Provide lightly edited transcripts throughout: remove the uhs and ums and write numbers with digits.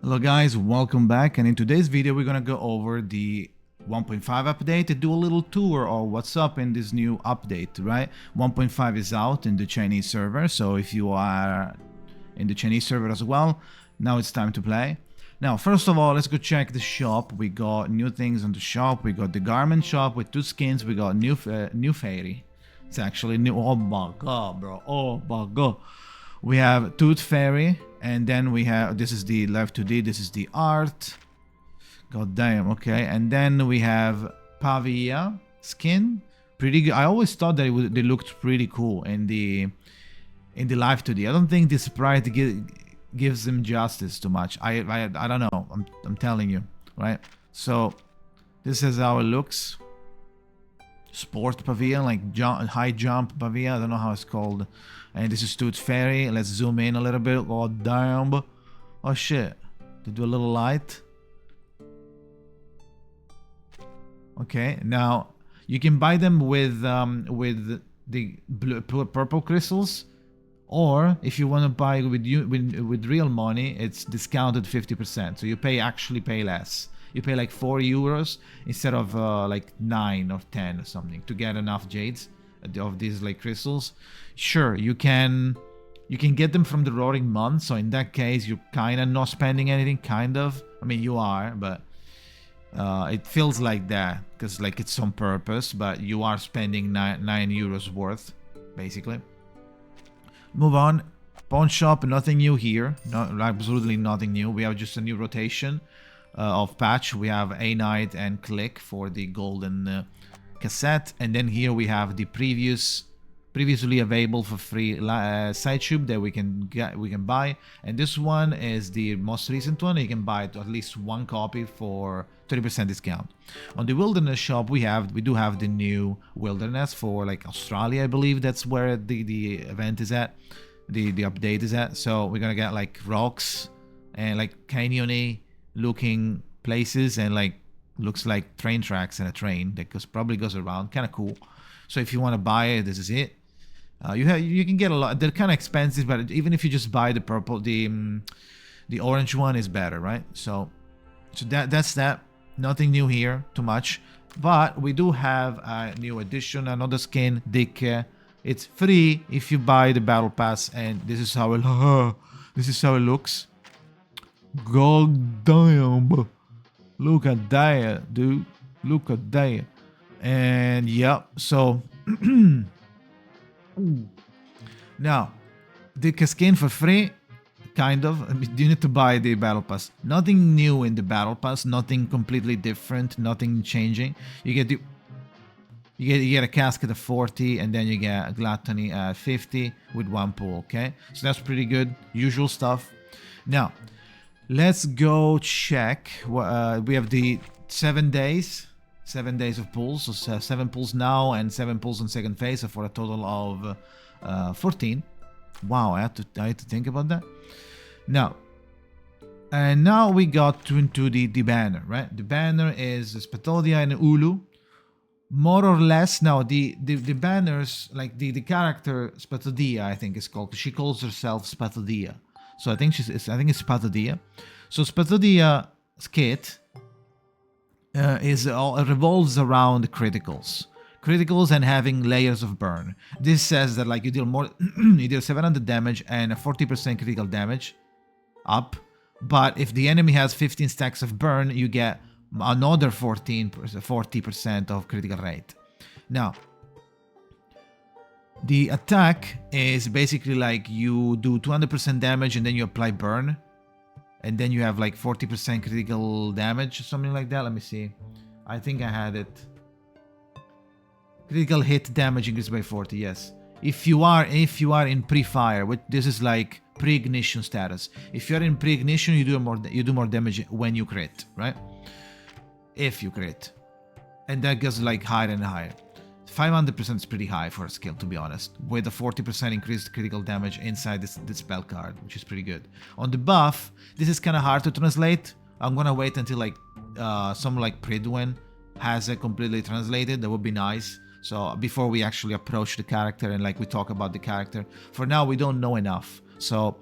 Hello guys, welcome back, and in today's video we're gonna go over the 1.5 update and do a little tour of what's up in this new update, right? 1.5 is out in the Chinese server, so if you are in the Chinese server as well, now it's time to play. Now, first of all, let's go check the shop. We got new things on the shop. We got the garment shop with 2 skins. We got new fairy. It's actually new. Oh my god, bro. Oh my god. We have Tooth Fairy, and then we have, this is the Live 2D, this is the art. God damn, okay. And then we have Pavia skin. Pretty good. I always thought that they looked pretty cool in the Live 2D. I don't think this sprite gives them justice too much. I don't know. I'm telling you, right? So this is how it looks. Sport Pavia, like high jump Pavia. I don't know how it's called. And this is Tooth Fairy. Let's zoom in a little bit. Oh damn! Oh shit! To do a little light. Okay, now you can buy them with the purple crystals, or if you want to buy with real money, it's discounted 50%. So you actually pay less. You pay like 4 euros instead of like 9 or 10 or something to get enough jades of these like crystals. Sure, you can get them from the roaring month, so in that case you're kind of not spending anything, kind of. I mean, you are, but it feels like that because like it's on purpose, but you are spending 9 euros worth basically. Move on. Pawn shop, nothing new here. Absolutely nothing new. We have just a new rotation of patch. We have A Knight and Click for the golden cassette, and then here we have the previously available for free side tube that we can buy, and this one is the most recent one. You can buy at least 1 copy for 30% discount. On the wilderness shop, we do have the new wilderness for like Australia. I believe that's where the event is at, the update is at. So we're gonna get like rocks and like canyony looking places, and like looks like train tracks and a train that probably goes around. Kind of cool. So if you want to buy it, this is it. You can get a lot. They're kind of expensive, but even if you just buy the purple, the orange one is better, right? So that's that. Nothing new here, too much. But we do have a new addition, another skin, Dikke. It's free if you buy the battle pass, and this is how it looks. God damn. Look at that, dude. Look at that. And yeah, so now Dikke Skin for free, kind of. You need to buy the battle pass. Nothing new in the battle pass, nothing completely different, nothing changing. You get a casket of 40, and then you get a gluttony at 50 with 1 pull, okay? So that's pretty good, usual stuff. Now let's go check. We have the 7 days of pulls, so 7 pulls now and 7 pulls on second phase, so for a total of 14. Wow, I had to think about that. Now we got into the banner, right? The banner is Spathodea and Ulluru, more or less. Now the banners, like the character Spathodea, I think is called. She calls herself Spathodea. So I think it's Spathodea. So Spathodea's kit revolves around criticals and having layers of burn. This says that like you deal more, you deal 700 damage and 40% critical damage up. But if the enemy has 15 stacks of burn, you get another 40% of critical rate. Now, the attack is basically like you do 200% damage and then you apply burn, and then you have like 40% critical damage, something like that. Let me see. I think I had it. Critical hit damage increased by 40. Yes. If you are in pre-fire, which this is like pre-ignition status. If you're in pre-ignition, you do more damage when you crit, right? If you crit, and that goes like higher and higher. 500% is pretty high for a skill, to be honest, with a 40% increased critical damage inside this spell card, which is pretty good. On the buff, this is kind of hard to translate. I'm gonna wait until like some like Pridwen has it completely translated. That would be nice. So before we actually approach the character and like we talk about the character, for now we don't know enough. So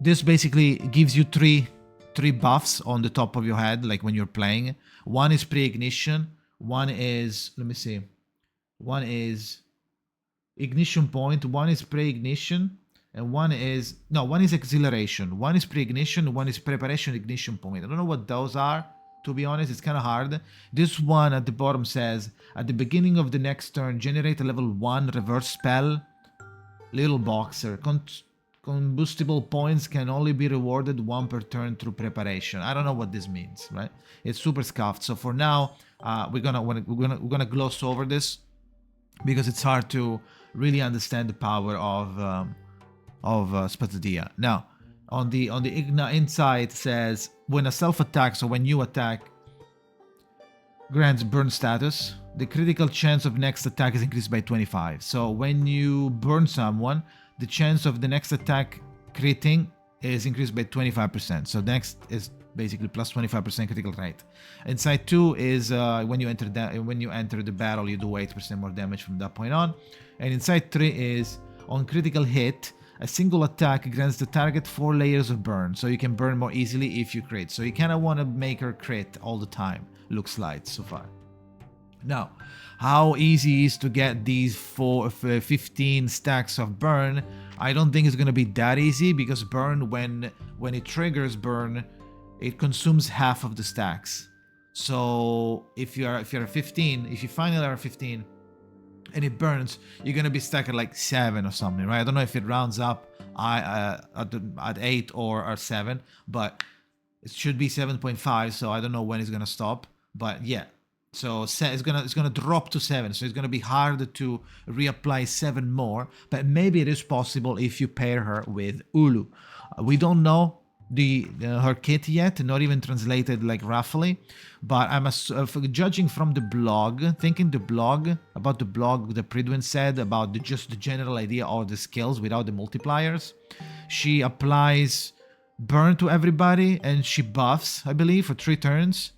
this basically gives you three three buffs on the top of your head, like when you're playing. One is pre-ignition, one is, let me see, one is ignition point, one is pre-ignition, and one is acceleration. One is pre-ignition, one is preparation ignition point. I don't know what those are, to be honest. It's kind of hard. This one at the bottom says, at the beginning of the next turn, generate a level 1 reverse spell. Little boxer. Combustible points can only be rewarded 1 per turn through preparation. I don't know what this means, right? It's super scuffed. So for now, we're gonna gloss over this because it's hard to really understand the power of Spathodea. Now, on the inside says, when a self attack, so when you attack, grants burn status, the critical chance of next attack is increased by 25. So when you burn someone, the chance of the next attack critting is increased by 25%. So next is basically plus 25% critical rate. Inside 2 is when you enter the battle, you do 8% more damage from that point on. And inside 3 is on critical hit, a single attack grants the target 4 layers of burn, so you can burn more easily if you crit. So you kind of want to make her crit all the time, looks like so far. Now, how easy is to get these 15 stacks of burn? I don't think it's going to be that easy, because burn, when it triggers burn, it consumes half of the stacks. So if you're 15, if you finally are 15 and it burns, you're going to be stuck at like 7 or something, right? I don't know if it rounds up at 8 or 7, but it should be 7.5, so I don't know when it's going to stop. But yeah, so it's gonna drop to 7, so it's gonna be harder to reapply 7 more, but maybe it is possible if you pair her with Ulluru. We don't know her kit yet, not even translated like roughly, but I'm judging from the blog, the Pridwin said about just the general idea of the skills without the multipliers. She applies burn to everybody and she buffs, I believe, for 3 turns.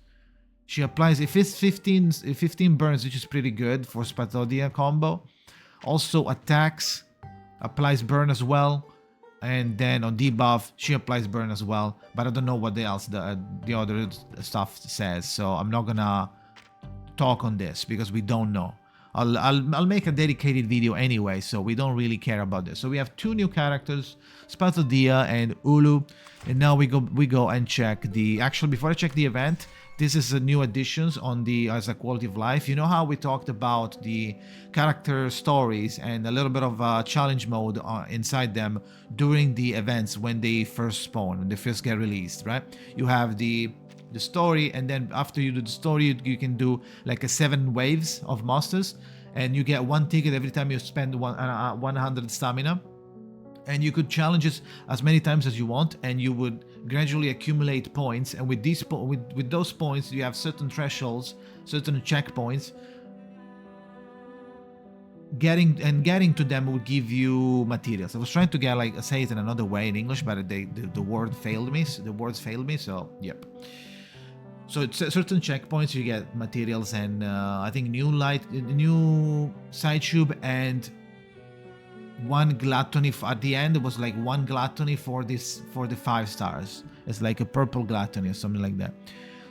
She applies, if it's 15 burns, which is pretty good for Spathodea combo. Also attacks, applies burn as well. And then on debuff, she applies burn as well. But I don't know what the other stuff says. So I'm not gonna talk on this because we don't know. I'll make a dedicated video anyway, so we don't really care about this. So we have 2 new characters, Spathodea and Ulluru. And now we go and check actually before I check the event, this is a new additions on as a quality of life. You know how we talked about the character stories and a little bit of challenge mode inside them during the events when they first spawn, when they first get released, right? You have the story, and then after you do the story, you can do like a 7 waves of monsters, and you get 1 ticket every time you spend 100 stamina. And you could challenge it as many times as you want, and you would gradually accumulate points. And with those points, you have certain thresholds, certain checkpoints. Getting to them would give you materials. I was trying to say it in another way in English, but the word failed me. The words failed me. So yep. So it's certain checkpoints you get materials, and I think new side tube and 1 gluttony at the end. It was like 1 gluttony for the 5 stars. It's like a purple gluttony or something like that.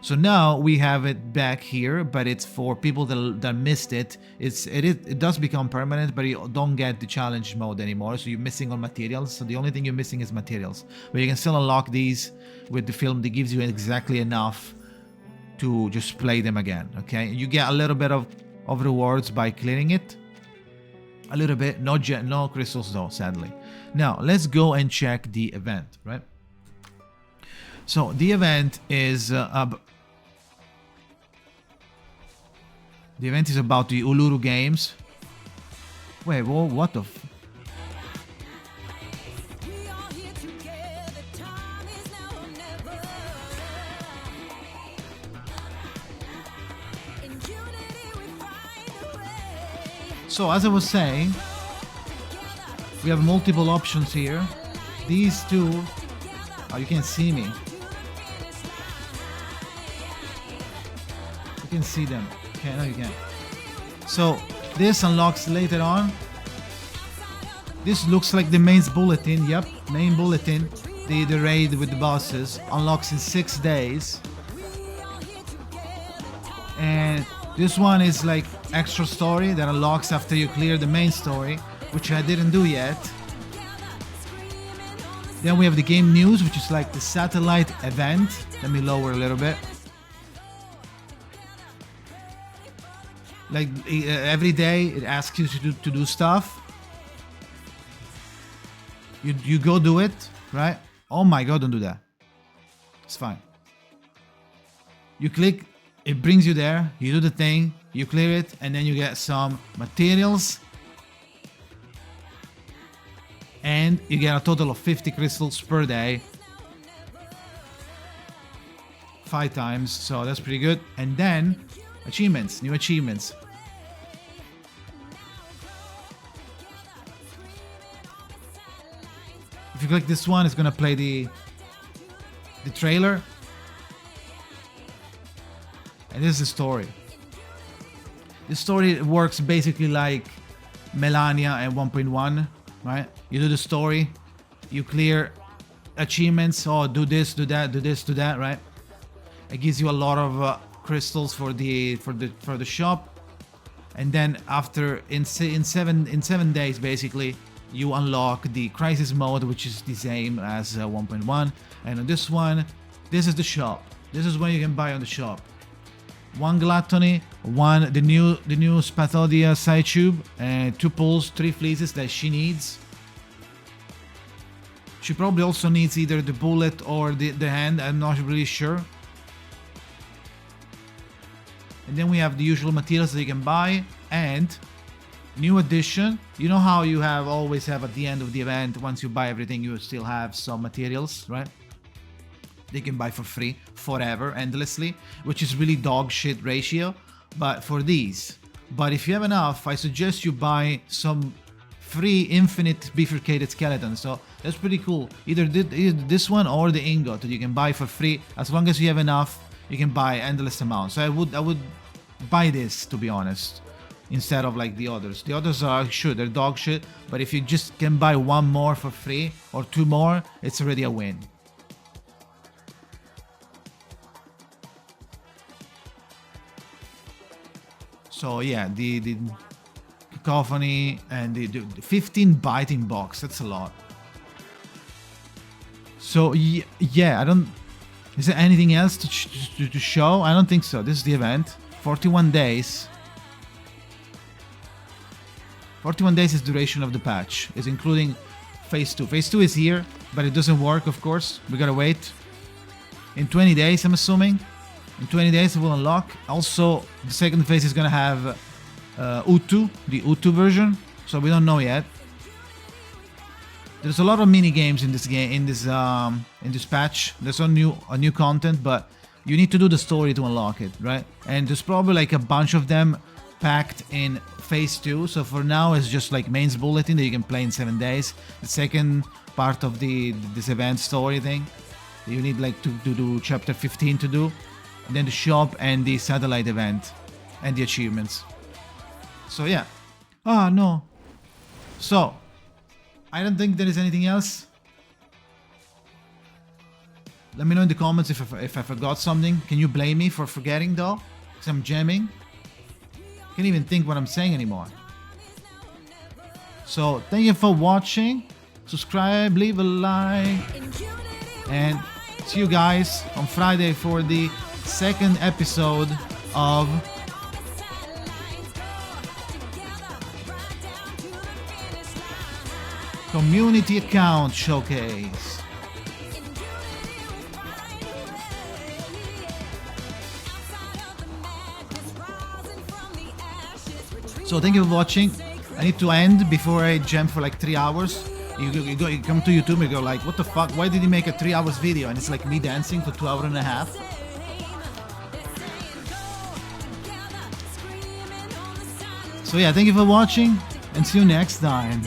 So now we have it back here, but it's for people that missed it. It does become permanent, but you don't get the challenge mode anymore. So you're missing on materials. So the only thing you're missing is materials. But you can still unlock these with the film that gives you exactly enough to just play them again. Okay, you get a little bit of rewards by clearing it. A little bit, no crystals though, sadly. Now let's go and check the event, right? So the event is about the Uluru games. Wait, whoa, what the? So as I was saying, we have multiple options here. These 2, oh, you can't see me. You can see them. Okay, no, you can't. So this unlocks later on. This looks like the main bulletin. Yep, main bulletin. the raid with the bosses. Unlocks in 6 days. And this one is like extra story that unlocks after you clear the main story, which I didn't do yet. Then we have the game news, which is like the satellite event. Let me lower a little bit. Like every day it asks you to do stuff. You go do it, right? Oh my god, don't do that. It's fine. You click, it brings you there, you do the thing, you clear it, and then you get some materials. And you get a total of 50 crystals per day. 5 times, so that's pretty good. And then, achievements, new achievements. If you click this one, it's gonna play the trailer. And this is the story. The story works basically like Melania and 1.1, right? You do the story, you clear achievements, oh do this, do that, do this, do that, right? It gives you a lot of crystals for the shop, and then after in 7 days basically you unlock the crisis mode, which is the same as 1.1. And on this one, this is the shop. This is what you can buy on the shop. 1 gluttony, the new Spathodea side tube, and 2 pulls, 3 fleeces that she needs. She probably also needs either the bullet or the hand, I'm not really sure. And then we have the usual materials that you can buy, and new addition. You know how you always have at the end of the event, once you buy everything, you still have some materials, right? They can buy for free forever, endlessly, which is really dog shit ratio, but for these. But if you have enough, I suggest you buy some free infinite bifurcated skeletons. So that's pretty cool. Either this one or the ingot that you can buy for free. As long as you have enough, you can buy endless amounts. So I would buy this, to be honest, instead of like the others. The others are sure they're dog shit, but if you just can buy 1 more for free or 2 more, it's already a win. So yeah, the cacophony and the 15 biting box, that's a lot. So yeah, I don't... Is there anything else to show? I don't think so. This is the event. 41 days. 41 days is duration of the patch. Is including phase 2. Phase 2 is here, but it doesn't work, of course. We gotta wait. In 20 days, I'm assuming. In 20 days it will unlock. Also, the second phase is gonna have Utu, the Utu version. So we don't know yet. There's a lot of mini games in this game, in this patch. There's a new content, but you need to do the story to unlock it, right? And there's probably like a bunch of them packed in phase 2. So for now, it's just like mains bulletin that you can play in 7 days. The second part of this event story thing, you need like to do chapter 15 to do, and then the shop and the satellite event and the achievements. So yeah. Oh no. So I don't think there is anything else. Let me know in the comments if I forgot something. Can you blame me for forgetting though? Because I'm jamming. Can't even think what I'm saying anymore. So thank you for watching. Subscribe, leave a like, and see you guys on Friday for the second episode of Community Account Showcase. So thank you for watching. I need to end before I jam for like 3 hours. You come to YouTube and go like, what the fuck? Why did he make a 3 hours video? And it's like me dancing for 2 hours and a half. So yeah, thank you for watching and see you next time.